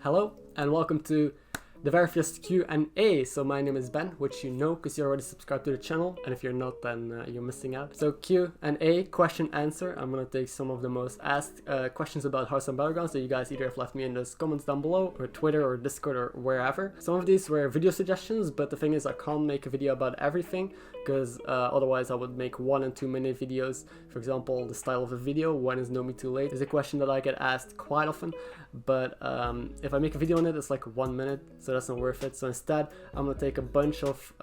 Hello and welcome to the very first Q&A. So my name is Ben, which you know because you already subscribed to the channel, and if you're not, then you're missing out. So Q&A, question answer. I'm gonna take some of the most asked questions about Hearthstone Battlegrounds that you guys either have left me in those comments down below, or Twitter, or Discord, or wherever. Some of these were video suggestions, but the thing is I can't make a video about everything because otherwise I would make 1 and 2 minute videos. For example, the style of the video, when is Nomi too late, is a question that I get asked quite often, but if I make a video on it, it's like 1 minute, so that's not worth it. So instead, I'm gonna take a bunch of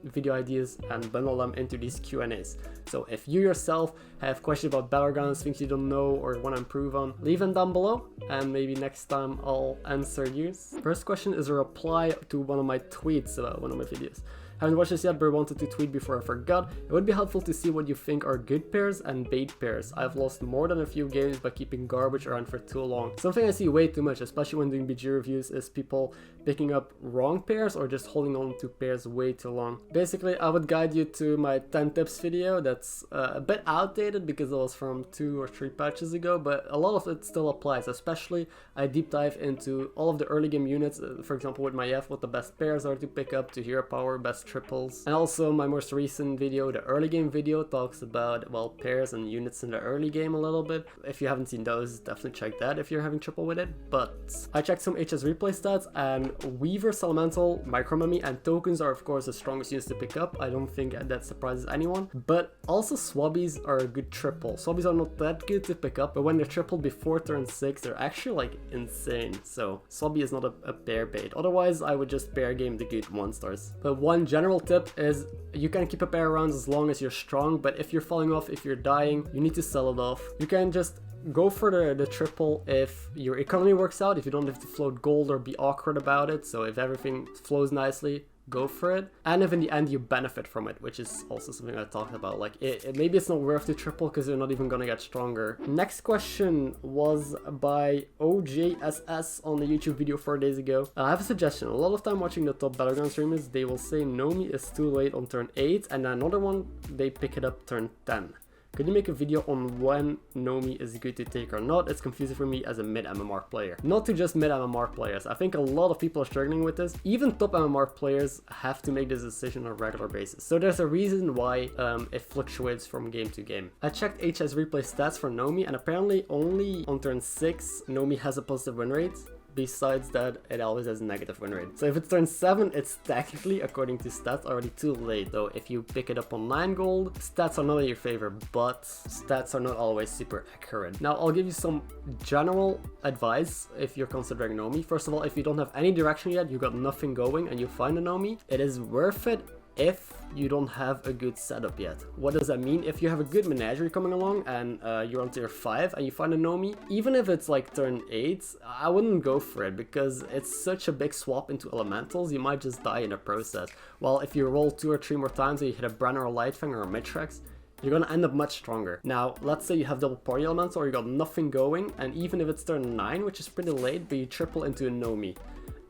video ideas and bundle them into these Q&As. So if you yourself have questions about Battlegrounds, things you don't know or want to improve on, leave them down below and maybe next time I'll answer yours. First question is a reply to one of my tweets about one of my videos. Haven't watched this yet, but wanted to tweet before I forgot. It would be helpful to see what you think are good pairs and bait pairs. I've lost more than a few games by keeping garbage around for too long. Something I see way too much, especially when doing BG reviews, is people picking up wrong pairs or just holding on to pairs way too long. Basically, I would guide you to my 10 tips video that's a bit outdated because it was from 2 or 3 patches ago, but a lot of it still applies. Especially, I deep dive into all of the early game units, for example with my F, what the best pairs are to pick up, to hero power, best triples. And also my most recent video, the early game video, talks about, well, pairs and units in the early game a little bit. If you haven't seen those, definitely check that if you're having trouble with it. But I checked some HS replay stats, and Weaver, Elemental, Micromummy, and tokens are of course the strongest units to pick up. I don't think that surprises anyone. But also Swabbies are a good triple. Swabbies are not that good to pick up, but when they're tripled before turn 6, they're actually like insane. So Swabby is not a pair bait. Otherwise, I would just pair game the good 1-stars. But one general tip is you can keep a pair around as long as you're strong, but if you're falling off, if you're dying, you need to sell it off. You can just go for the triple if your economy works out, if you don't have to float gold or be awkward about it. So if everything flows nicely, go for it. And if in the end you benefit from it, which is also something I talked about, like maybe it's not worth the triple because you're not even gonna get stronger. Next question was by OJSS on the YouTube video 4 days ago. I have a suggestion. A lot of time watching the top Battleground streamers, they will say Nomi is too late on turn 8, and another one they pick it up turn 10. Could you make a video on when Nomi is good to take or not? It's confusing for me as a mid MMR player. Not to just mid MMR players. I think a lot of people are struggling with this. Even top MMR players have to make this decision on a regular basis. So there's a reason why it fluctuates from game to game. I checked HS replay stats for Nomi, and apparently only on turn 6 Nomi has a positive win rate. Besides that, it always has a negative win rate. So if it's turn 7, it's technically, according to stats, already too late. Though if you pick it up on 9 gold, stats are not in your favor, but stats are not always super accurate. Now I'll give you some general advice if you're considering Nomi. First of all, if you don't have any direction yet, you got nothing going, and you find a Nomi, it is worth it if you don't have a good setup yet. What does that mean? If you have a good menagerie coming along and you're on tier 5 and you find a Nomi, even if it's like turn 8, I wouldn't go for it because it's such a big swap into elementals, you might just die in the process. While if you roll 2 or 3 more times and you hit a Brenner or a Lightfang or a Mythrax, you're gonna end up much stronger. Now, let's say you have double party elements or you got nothing going, and even if it's turn 9, which is pretty late, but you triple into a Nomi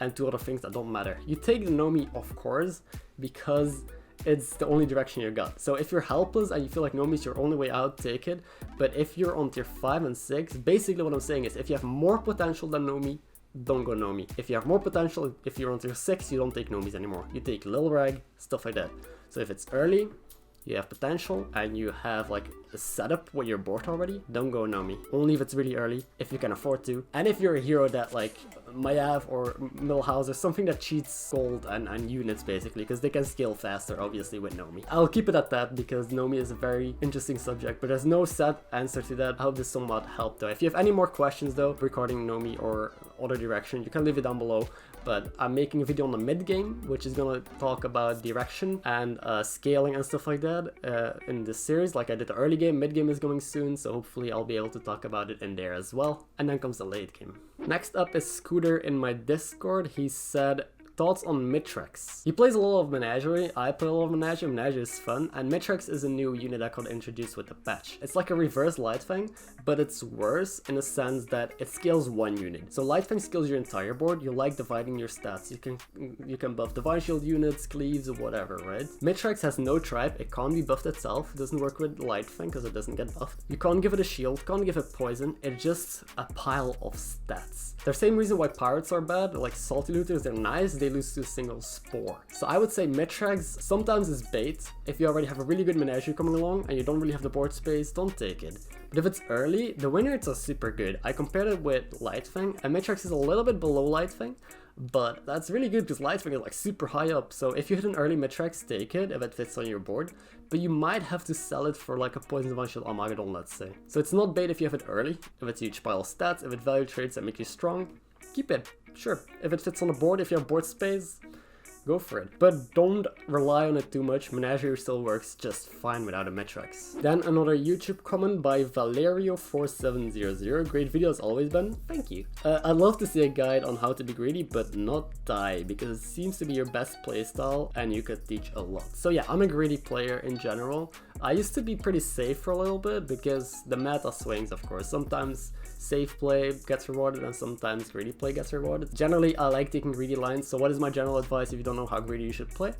and 2 other things that don't matter. You take the Nomi, of course, because it's the only direction you got. So if you're helpless and you feel like Nomi's your only way out, take it. But if you're on tier 5 and 6, basically what I'm saying is if you have more potential than Nomi, don't go Nomi. If you have more potential, if you're on tier 6, you don't take Nomis anymore. You take Lil Rag, stuff like that. So if it's early, you have potential, and you have like a setup where you're bored already, don't go Nomi. Only if it's really early, if you can afford to. And if you're a hero that like Mayav or Millhouse or something that cheats gold and units basically, because they can scale faster obviously with Nomi. I'll keep it at that because Nomi is a very interesting subject, but there's no set answer to that. I hope this somewhat helped though. If you have any more questions though regarding Nomi or other direction, you can leave it down below. But I'm making a video on the mid game, which is gonna talk about direction and scaling and stuff like that in this series. Like I did the early game, mid game is coming soon, so hopefully I'll be able to talk about it in there as well. And then comes the late game. Next up is Scooter in my Discord. He said, thoughts on Mythrax? He plays a lot of Menagerie, I play a lot of Menagerie, Menagerie is fun, and Mythrax is a new unit that got introduced with the patch. It's like a reverse Lightfang, but it's worse in the sense that it scales one unit. So Lightfang scales your entire board, you like dividing your stats. You can buff Divine Shield units, cleaves, or whatever, right? Mythrax has no tribe, it can't be buffed itself, it doesn't work with Lightfang because it doesn't get buffed. You can't give it a shield, can't give it poison, it's just a pile of stats. The same reason why pirates are bad, like salty looters, they're nice, they lose to a single spore. So I would say Mythrax sometimes is bait. If you already have a really good Menagerie coming along and you don't really have the board space, don't take it. But if it's early, the win rates are super good. I compared it with Lightfang, and Mythrax is a little bit below Lightfang, but that's really good because Lightfang is like super high up. So if you hit an early Mythrax, take it if it fits on your board, but you might have to sell it for like a Poison Divine Shield Armageddon, let's say. So it's not bait if you have it early, if it's a huge pile of stats, if it value trades that make you strong, keep it, sure. If it fits on the board, if you have board space, go for it. But don't rely on it too much, Menagerie still works just fine without a Mythrax. Then another YouTube comment by Valerio4700, great video as always, Ben, thank you. I'd love to see a guide on how to be greedy but not die, because it seems to be your best playstyle and you could teach a lot. So yeah, I'm a greedy player in general. I used to be pretty safe for a little bit because the meta swings, of course. Sometimes safe play gets rewarded and sometimes greedy play gets rewarded. Generally, I like taking greedy lines, so what is my general advice if you don't know how greedy you should play?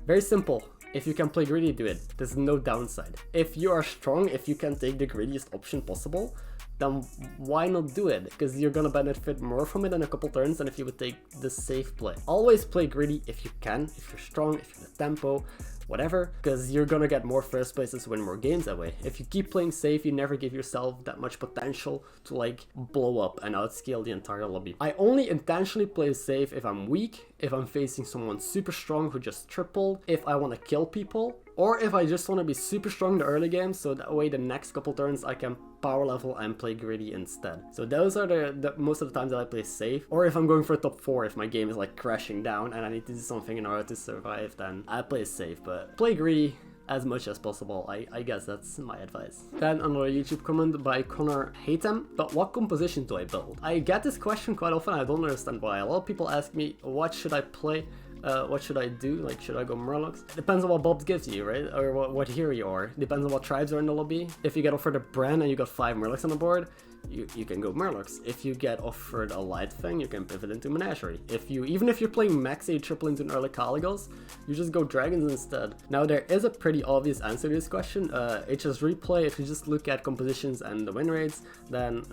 Very simple. If you can play greedy, do it. There's no downside. If you are strong, if you can take the greediest option possible, then why not do it? Because you're gonna benefit more from it in a couple turns than if you would take the safe play. Always play greedy if you can, if you're strong, if you have the tempo, whatever, because you're gonna get more first places, win more games that way. If you keep playing safe, you never give yourself that much potential to like blow up and outscale the entire lobby. I only intentionally play safe if I'm weak, if I'm facing someone super strong who just tripled, if I want to kill people, or if I just want to be super strong in the early game, so that way the next couple turns I can power level and play greedy instead. So those are the most of the times that I play safe. Or if I'm going for a top 4, if my game is like crashing down and I need to do something in order to survive, then I play safe, but play greedy as much as possible. I guess that's my advice. Then another YouTube comment by Connor Haytham. But what composition do I build? I get this question quite often. I don't understand why. A lot of people ask me, what should I play? What should I do? Like, should I go Murlocs? It depends on what Bobs gives you, right? Or what hero you are. Depends on what tribes are in the lobby. If you get offered a Bran and you got 5 Murlocs on the board, you can go Murlocs. If you get offered a Lightfang, you can pivot into Menagerie. Even if you're playing Max, you triple into an early Caligos, you just go Dragons instead. Now there is a pretty obvious answer to this question. HS Replay, if you just look at compositions and the win rates, then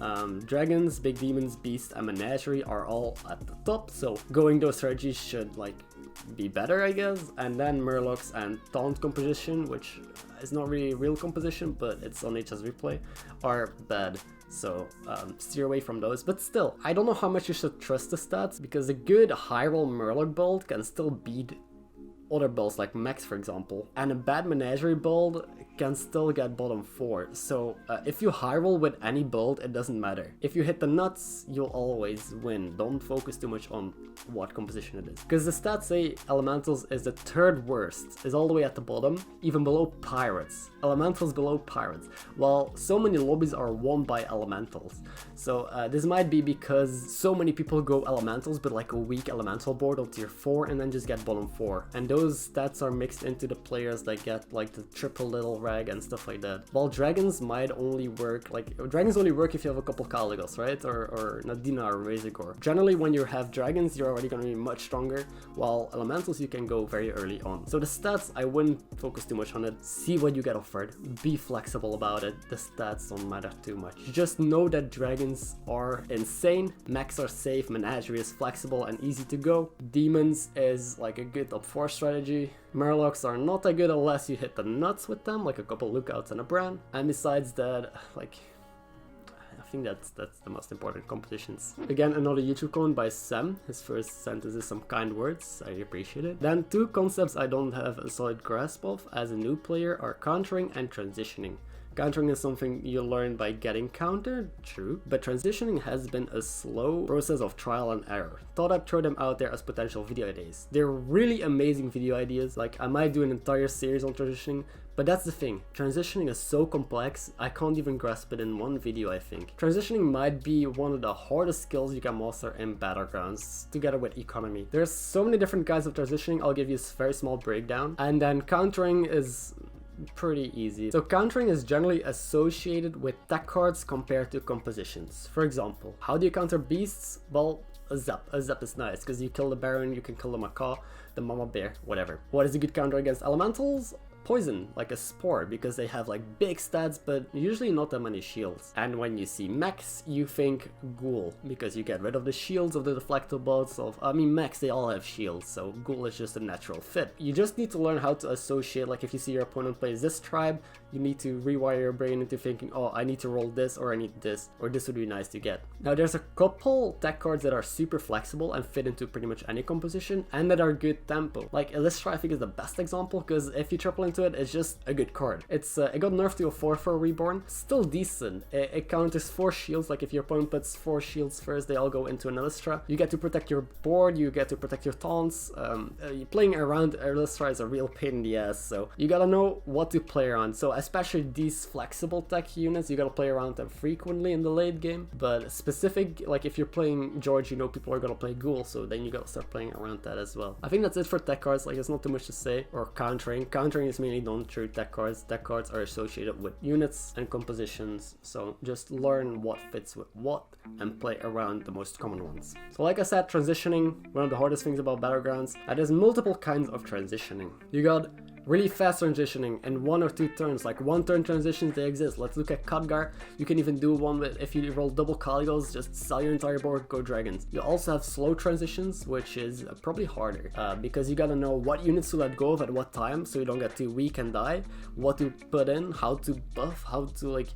Dragons, Big Demons, Beast, and Menagerie are all at the top. So going those strategies should like be better, I guess. And then Murlocs and Taunt composition, which is not really a real composition, but it's on HS Replay, are bad. So steer away from those. But still, I don't know how much you should trust the stats, because a good high roll Murloc build can still beat other builds like Max, for example, and a bad Menagerie build can still get bottom 4. So if you high roll with any build, it doesn't matter. If you hit the nuts, you'll always win. Don't focus too much on what composition it is, because the stats say Elementals is the 3rd worst, is all the way at the bottom, even below Pirates. Elementals below Pirates, while so many lobbies are won by Elementals. So this might be because so many people go Elementals but like a weak Elemental board on tier 4 and then just get bottom 4, and those stats are mixed into the players that get like the triple little rag and stuff like that. While Dragons might only work, like Dragons only work if you have a couple Caligos, right? Or Nadina or Razorgore. Generally when you have Dragons, you're already gonna be much stronger, while Elementals you can go very early on. So the stats, I wouldn't focus too much on it. See what you get offered. Be flexible about it. The stats don't matter too much. Just know that Dragons are insane, Max are safe, Menagerie is flexible and easy to go, Demons is like a good top 4 strategy, Murlocs are not that good unless you hit the nuts with them, like a couple Lookouts and a Bran, and besides that, like, I think that's the most important compositions. Again, another YouTube comment by Sam. His first sentence is some kind words, I appreciate it. Then 2 concepts I don't have a solid grasp of as a new player are countering and transitioning. Countering is something you learn by getting countered, true, but transitioning has been a slow process of trial and error. Thought I'd throw them out there as potential video ideas. They're really amazing video ideas, like I might do an entire series on transitioning, but that's the thing, transitioning is so complex, I can't even grasp it in one video I think. Transitioning might be one of the hardest skills you can master in Battlegrounds, together with economy. There's so many different kinds of transitioning, I'll give you a very small breakdown, and then countering is pretty easy. So countering is generally associated with tech cards compared to compositions. For example, how do you counter beasts? Well, a zap. A zap is nice because you kill the baron, you can kill the macaw, the mama bear, whatever. What is a good counter against elementals? Poison, like a spore, because they have like big stats but usually not that many shields. And when you see mechs, you think ghoul, because you get rid of the shields of the deflectables of, I mean, mechs, they all have shields, so ghoul is just a natural fit. You just need to learn how to associate, like if you see your opponent plays this tribe, you need to rewire your brain into thinking, oh, I need to roll this, or I need this, or this would be nice to get. Now there's a couple tech cards that are super flexible and fit into pretty much any composition, and that are good tempo. Like Elistra I think is the best example, because if you triple into it, it's just a good card. It got nerfed to a 4/4 reborn, still decent. It counters 4 shields, like if your opponent puts 4 shields first, they all go into an Elistra. You get to protect your board, you get to protect your taunts. Playing around Elistra is a real pain in the ass, so you gotta know what to play around. So especially these flexible tech units, you gotta play around them frequently in the late game. But specific, like if you're playing George, you know people are gonna play Ghoul, so then you gotta start playing around that as well. I think that's it for tech cards, like there's not too much to say. Or countering. Countering is mainly done through tech cards. Tech cards are associated with units and compositions, so just learn what fits with what and play around the most common ones. So like I said, transitioning, one of the hardest things about Battlegrounds, there's multiple kinds of transitioning. You got really fast transitioning in 1 or 2 turns, like 1 turn transitions, they exist. Let's look at Khadgar. You can even do one with, if you roll double Kaligos, just sell your entire board, go dragons. You also have slow transitions, which is probably harder, because you gotta know what units to let go of at what time, so you don't get too weak and die, what to put in, how to buff, how to like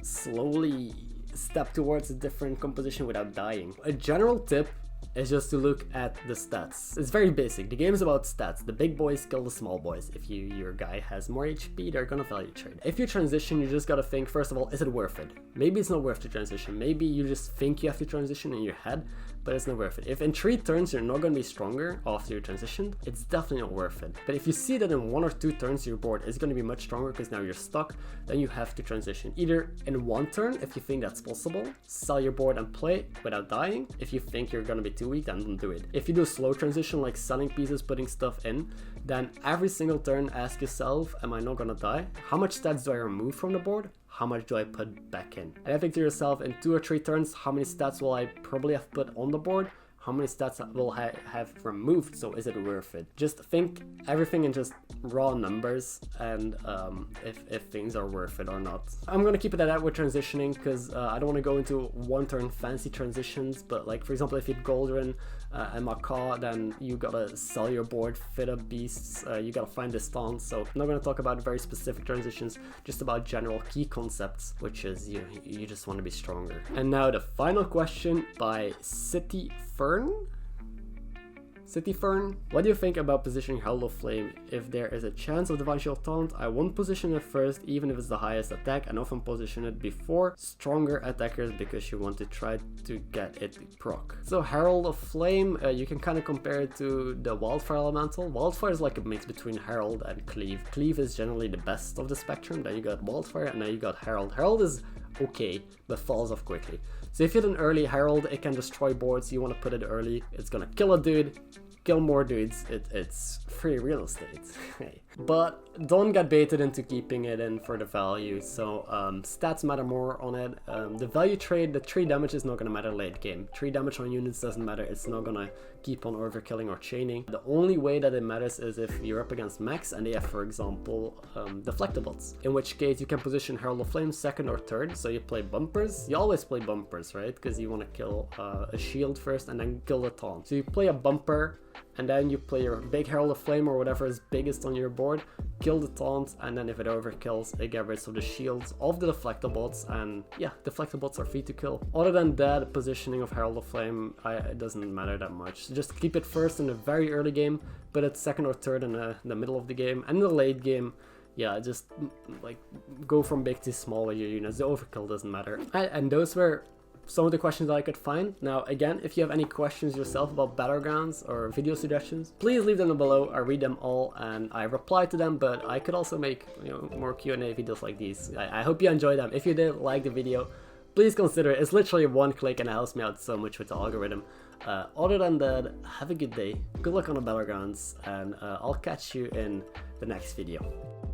slowly step towards a different composition without dying. A general tip is just to look at the stats. It's very basic. The game is about stats. The big boys kill the small boys. If your guy has more HP, they're gonna value trade. If you transition, you just gotta think, first of all, is it worth it? Maybe it's not worth the transition. Maybe you just think you have to transition in your head, but it's not worth it. If in 3 turns you're not gonna be stronger after you transitioned, it's definitely not worth it. But if you see that in 1 or 2 turns your board is gonna be much stronger because now you're stuck, then you have to transition. Either in 1 turn, if you think that's possible, sell your board and play without dying. If you think you're gonna be too weak, then don't do it. If you do a slow transition, like selling pieces, putting stuff in, then every single turn ask yourself, am I not gonna die? How much stats do I remove from the board? How much do I put back in? And I think to yourself, in 2 or 3 turns, how many stats will I probably have put on the board? How many stats will I have removed? So is it worth it? Just think everything in just raw numbers, and if things are worth it or not. I'm gonna keep it at that with transitioning, because I don't want to go into 1 turn fancy transitions, but like for example, if you have Goldrin and Macaw, then you gotta sell your board, fit up beasts, you gotta find the stance. So I'm not gonna talk about very specific transitions, just about general key concepts, which is you just want to be stronger. And now the final question by City Fern. What do you think about positioning Herald of Flame? If there is a chance of Divine Shield Taunt, I won't position it first, even if it's the highest attack, and often position it before stronger attackers because you want to try to get it proc. So Herald of Flame, you can kind of compare it to the Wildfire Elemental. Wildfire is like a mix between Herald and Cleave. Cleave is generally the best of the spectrum, then you got Wildfire, and then you got Herald. Herald is okay, but falls off quickly. So if you hit an early Herald, it can destroy boards. You want to put it early. It's gonna kill a dude, kill more dudes. It's free real estate. But don't get baited into keeping it in for the value. So stats matter more on it. The value trade, the 3 damage is not gonna matter late game. 3 damage on units doesn't matter. It's not gonna keep on overkilling or chaining. The only way that it matters is if you're up against mechs and they have, for example, deflectables. In which case you can position Herald of Flame 2nd or 3rd. So you play bumpers. You always play bumpers, right? Because you want to kill a shield first and then kill the taunt. So you play a bumper, and then you play your big Herald of Flame or whatever is biggest on your board, kill the taunt, and then if it overkills, it gets rid of the shields of the deflectabots, and yeah, deflectabots are free to kill. Other than that, the positioning of Herald of Flame, it doesn't matter that much. Just keep it first in the very early game, but it's 2nd or 3rd in the middle of the game, and in the late game, yeah, just like go from big to small with your units. The overkill doesn't matter. And those were some of the questions that I could find. Now, again, if you have any questions yourself about Battlegrounds or video suggestions, please leave them below. I read them all and I reply to them, but I could also make, you know, more Q&A videos like these. I hope you enjoyed them. If you did like the video, please consider it. It's literally one click and it helps me out so much with the algorithm. Other than that, have a good day. Good luck on the Battlegrounds, and I'll catch you in the next video.